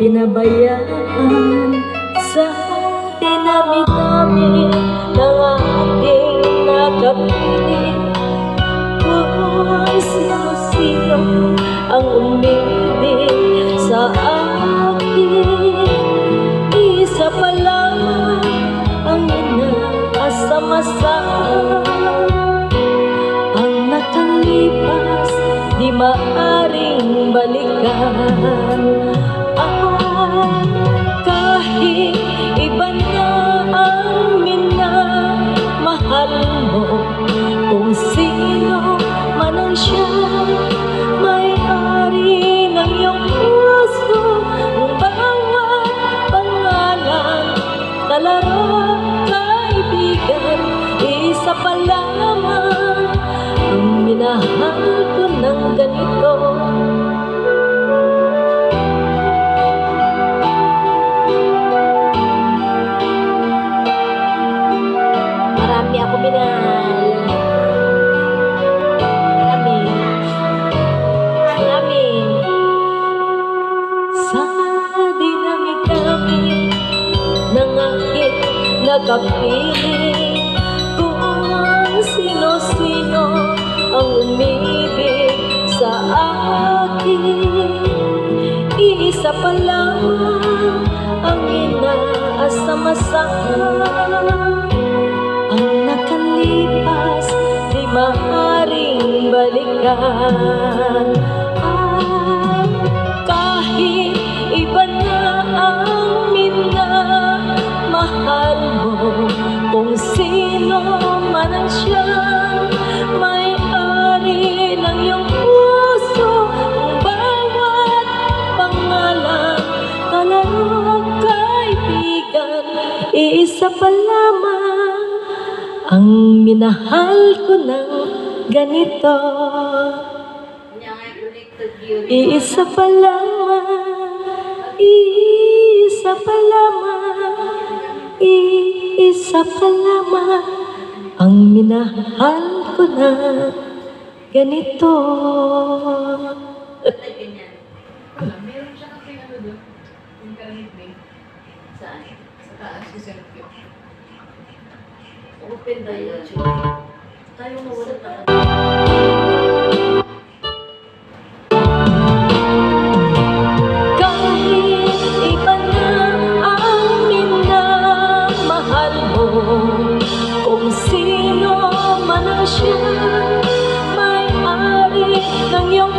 pinabayaan sa dinami-dami ng ating nakapiling. Kung sino-sino ang umibig sa akin, isa pa lamang ang inaasam-asam. Ang nakalipas di maaring balikan. Kahit iba na ang minamahal mo, kung sino man ang siyang may-ari ng iyong puso, ang bawat pangalan na laro kaibigan, isa pa lamang ang minahal ko ng ganito. Marami ako minahal. Marami. Sa dinami-dami ng aking nakapiling, kung sino-sino ang umibig sa akin, isa pa lamang ang inaasam-asam. Ang nakalipas di maaaring balikan. Kahit iba na ang minamahal mo, kung sino man ang siyang may-ari ng iyong puso, ang bawat pangalan kalaro kaibigan, isa pa lamang ang minahal ko ng ganito. Isa pa lamang, isa pa lamang, isa pa lamang ang minahal ko na ganito. Meron siya kasi ano doon, yung karamitin. Saan? Sa taas, sa selfie. Open na yun. Tayo mo wala tayo. Kahit iba na ang minamahal mo, kung sino man ang siyang may-ari ng iyong